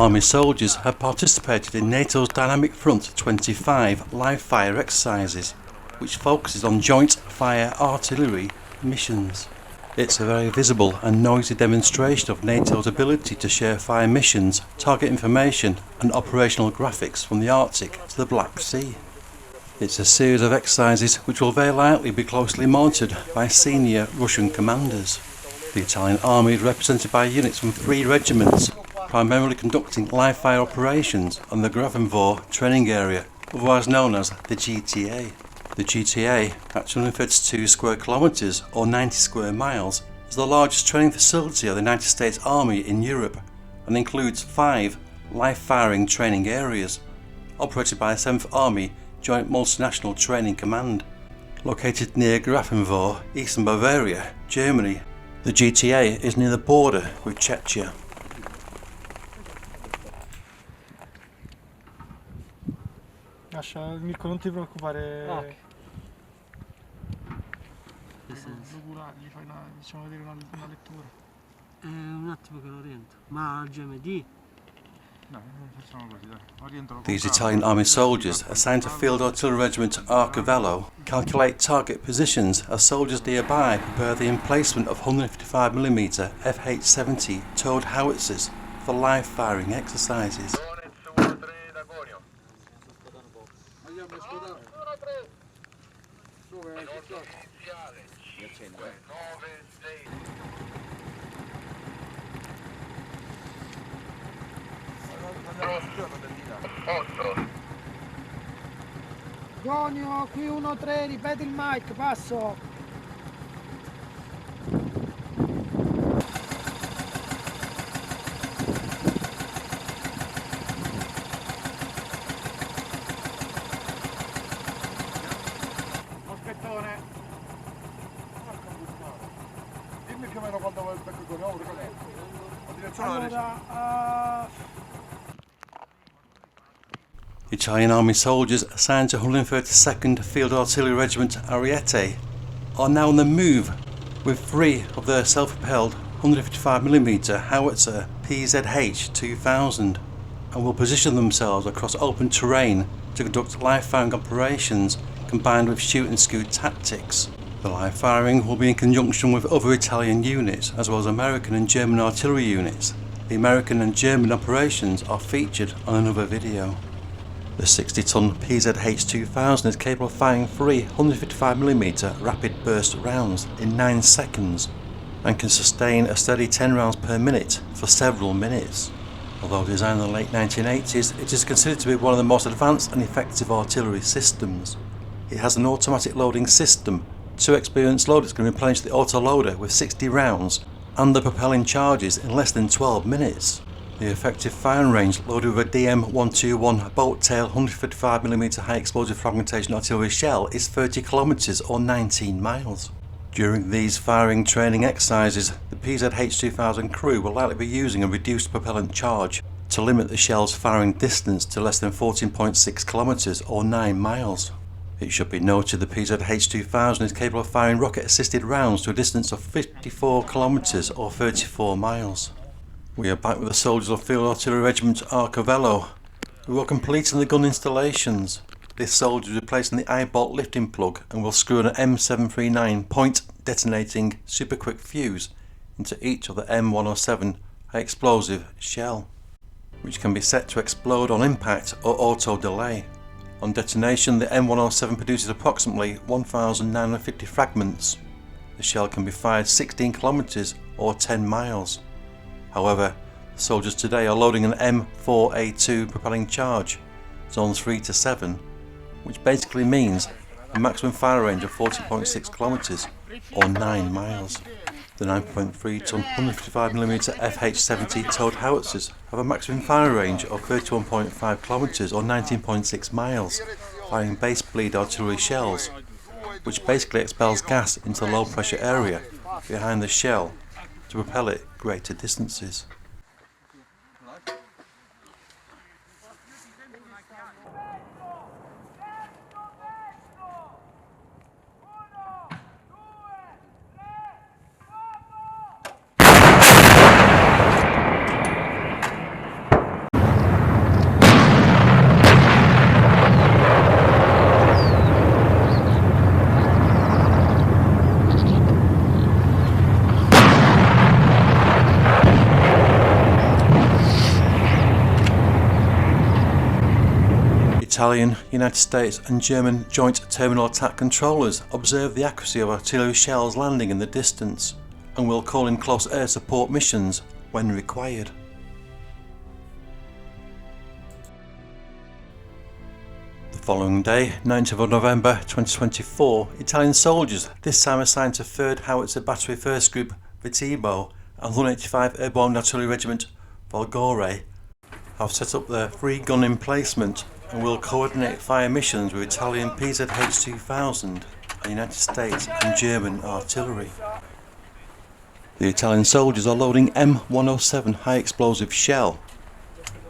Army soldiers have participated in NATO's Dynamic Front 25 live fire exercises, which focuses on joint fire artillery missions. It's a very visible and noisy demonstration of NATO's ability to share fire missions, target information and operational graphics from the Arctic to the Black Sea. It's a series of exercises which will very likely be closely monitored by senior Russian commanders. The Italian Army is represented by units from 3 regiments, primarily conducting live fire operations on the Grafenwöhr training area, otherwise known as the JTAC. The JTAC, at 232 square kilometres or 90 square miles, is the largest training facility of the United States Army in Europe and includes 5 live firing training areas, operated by the 7th Army Joint Multinational Training Command. Located near Grafenwöhr, eastern Bavaria, Germany, the JTAC is near the border with Czechia. Lascia Mirko, non ti preoccupare. Ok. Gli fai diciamo vedere una lettura. Un attimo che lo oriento. Ma al GMD? No, facciamo così, dai. Orientalo. These Italian Army soldiers, assigned to Field Artillery Regiment Cavallo, calculate target positions as soldiers nearby prepare the emplacement of 155mm FH-70 towed howitzers for live firing exercises. Gonio, qui 1-3, ripeti il mic, passo. Aspettone. Dimmi più o meno quando vuoi il becco con la direzione Allora, Italian Army soldiers assigned to 132nd Field Artillery Regiment Ariete are now on the move with 3 of their self-propelled 155mm howitzer PZH-2000 and will position themselves across open terrain to conduct live firing operations combined with shoot and scoot tactics. The live firing will be in conjunction with other Italian units as well as American and German artillery units. The American and German operations are featured on another video. The 60-ton PZH-2000 is capable of firing 3 155mm rapid burst rounds in 9 seconds and can sustain a steady 10 rounds per minute for several minutes. Although designed in the late 1980s, it is considered to be one of the most advanced and effective artillery systems. It has an automatic loading system. 2 experienced loaders can replenish the autoloader with 60 rounds and the propelling charges in less than 12 minutes. The effective firing range, loaded with a DM-121 bolt tail 155mm high explosive fragmentation artillery shell, is 30 kilometres or 19 miles. During these firing training exercises, the PZH-2000 crew will likely be using a reduced propellant charge to limit the shell's firing distance to less than 14.6 kilometres or 9 miles. It should be noted the PZH-2000 is capable of firing rocket-assisted rounds to a distance of 54 kilometres or 34 miles. We are back with the soldiers of Field Artillery Regiment Cavallo, who are completing the gun installations. This soldier is replacing the eye-bolt lifting plug and will screw an M739 point detonating super quick fuse into each of the M107 high explosive shell, which can be set to explode on impact or auto delay. On detonation, the M107 produces approximately 1,950 fragments. The shell can be fired 16 kilometres or 10 miles. However, soldiers today are loading an M4A2 propelling charge, zones 3 to 7, which basically means a maximum fire range of 40.6 kilometres or 9 miles. The 9.3 ton 155mm FH-70 towed howitzers have a maximum fire range of 31.5 kilometres or 19.6 miles, firing base bleed artillery shells, which basically expels gas into the low pressure area behind the shell to propel it greater distances. Italian, United States and German Joint Terminal Attack Controllers observe the accuracy of artillery shells landing in the distance and will call in close air support missions when required. The following day, 19th of November 2024, Italian soldiers, this time assigned to 3rd Howitzer Battery 1st Group Vitebo and 185 Airborne Artillery Regiment Folgore, have set up their free gun emplacement and will coordinate fire missions with Italian PZH-2000 and United States and German artillery. The Italian soldiers are loading M107 high explosive shell,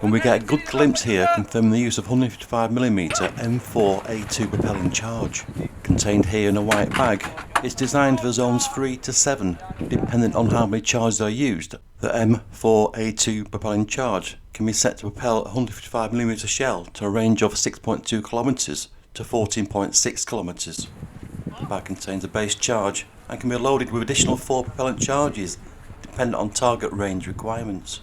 and we get a good glimpse here confirming the use of 155mm M4A2 propelling charge. Contained here in a white bag, it's designed for zones 3 to 7, dependent on how many charges are used. The M4A2 propelling charge can be set to propel a 155mm shell to a range of 6.2 km to 14.6 km. The bag contains a base charge and can be loaded with additional 4 propellant charges dependent on target range requirements.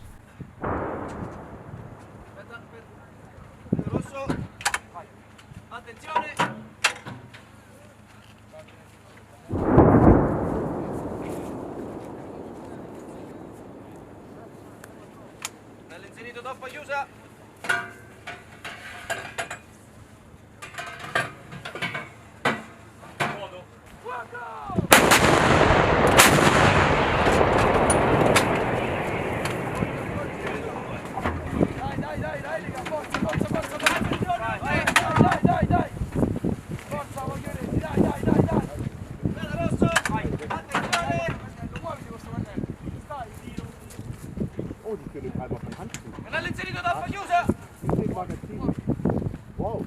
Wow.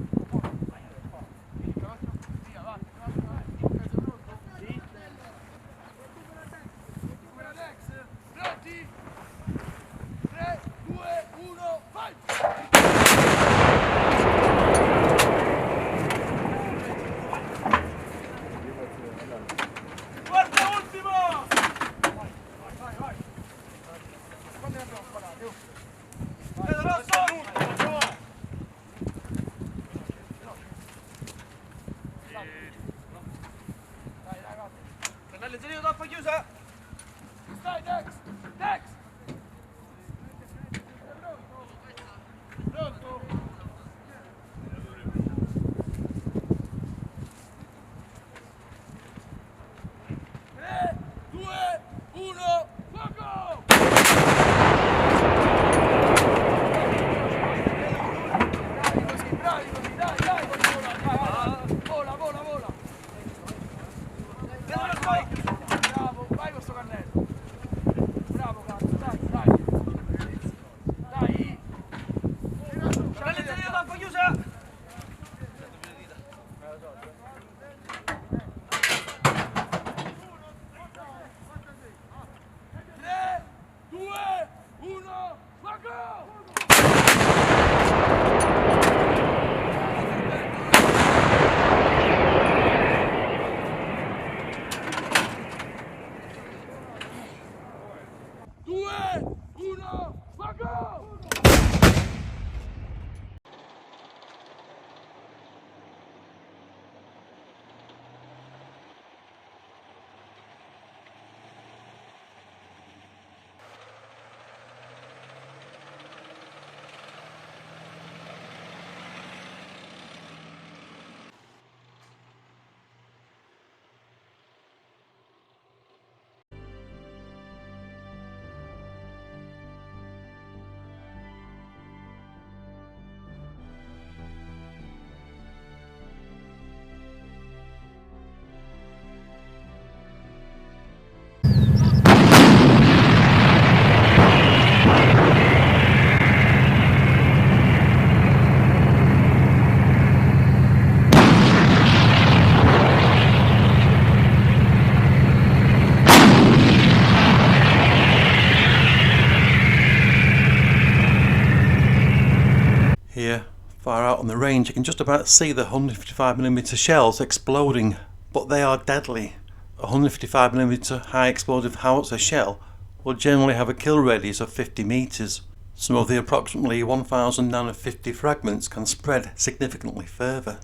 Here, far out on the range, you can just about see the 155mm shells exploding, but they are deadly. A 155mm high explosive howitzer shell will generally have a kill radius of 50 meters, Some of the approximately 1,950 fragments can spread significantly further.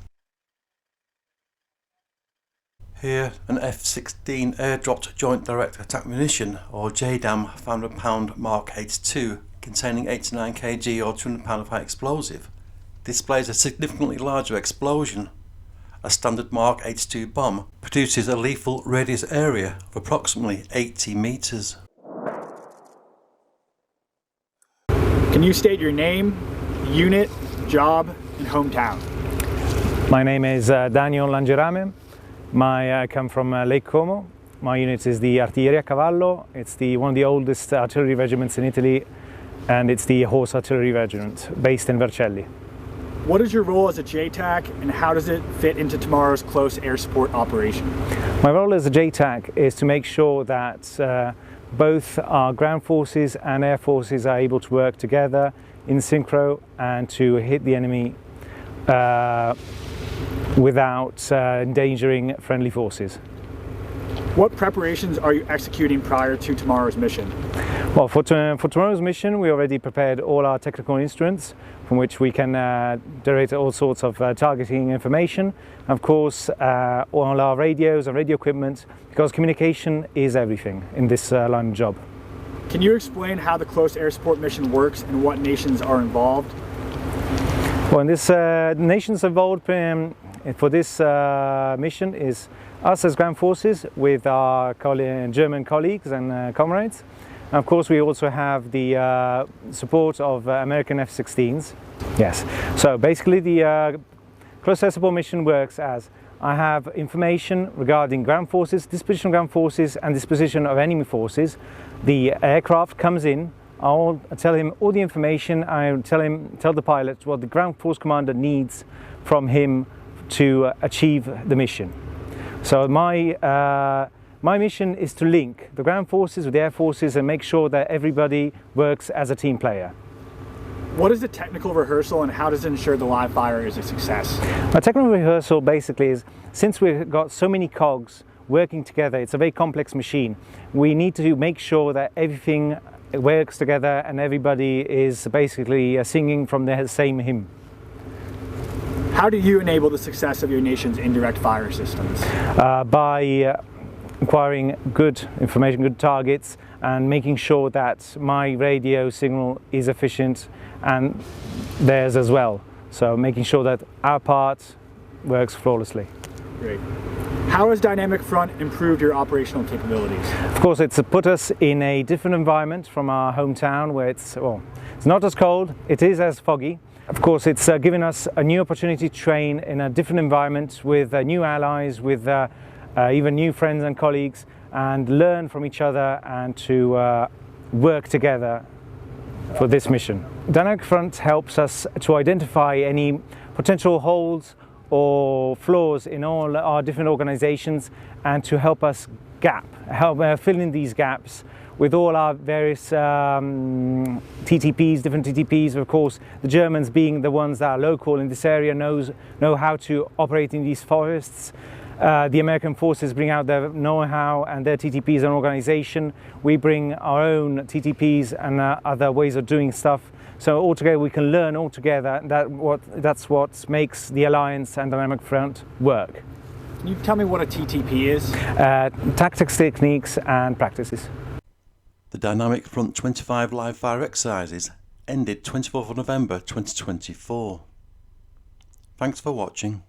Here, an F-16 airdropped Joint Direct Attack Munition, or JDAM 500 pound Mark 82, containing 89 kg or 200 pound of high explosive, displays a significantly larger explosion. A standard Mark 82 bomb produces a lethal radius area of approximately 80 metres. Can you state your name, unit, job, and hometown? My name is Daniel Langerame. I come from Lake Como. My unit is the Artiglieria Cavallo. It's one of the oldest artillery regiments in Italy, and it's the Horse Artillery Regiment based in Vercelli. What is your role as a JTAC, and how does it fit into tomorrow's close air support operation? My role as a JTAC is to make sure that both our ground forces and air forces are able to work together in synchro and to hit the enemy without endangering friendly forces. What preparations are you executing prior to tomorrow's mission? Well, for tomorrow's mission, we already prepared all our technical instruments from which we can generate all sorts of targeting information. Of course, all our radios and radio equipment, because communication is everything in this line of job. Can you explain how the close air support mission works and what nations are involved? Well, in this nations involved for this mission is us as ground forces with our German colleagues and comrades. And of course, we also have the support of American F-16s. Yes. So basically, the close air support mission works as I have information regarding ground forces, disposition of ground forces, and disposition of enemy forces. The aircraft comes in. I'll tell him all the information. I tell the pilot what the ground force commander needs from him to achieve the mission. So my mission is to link the ground forces with the air forces and make sure that everybody works as a team player. What is the technical rehearsal and how does it ensure the live fire is a success? A technical rehearsal basically is, since we've got so many cogs working together, it's a very complex machine, we need to make sure that everything works together and everybody is basically singing from the same hymn. How do you enable the success of your nation's indirect fire systems? By acquiring good information, good targets, and making sure that my radio signal is efficient and theirs as well. So making sure that our part works flawlessly. Great. How has Dynamic Front improved your operational capabilities? Of course, it's put us in a different environment from our hometown where it's not as cold, it is as foggy. Of course, it's given us a new opportunity to train in a different environment with new allies, with even new friends and colleagues, and learn from each other and to work together for this mission. Dynamic Front helps us to identify any potential holes or flaws in all our different organizations and to help us fill in these gaps with all our various TTPs, different TTPs. Of course, the Germans, being the ones that are local in this area, know how to operate in these forests. The American forces bring out their know-how and their TTPs and organization. We bring our own TTPs and other ways of doing stuff. So altogether we can learn all together. That's what makes the Alliance and Dynamic Front work. Can you tell me what a TTP is? Tactics, techniques and practices. The Dynamic Front 25 live fire exercises ended 24th of November 2024. Thanks for watching.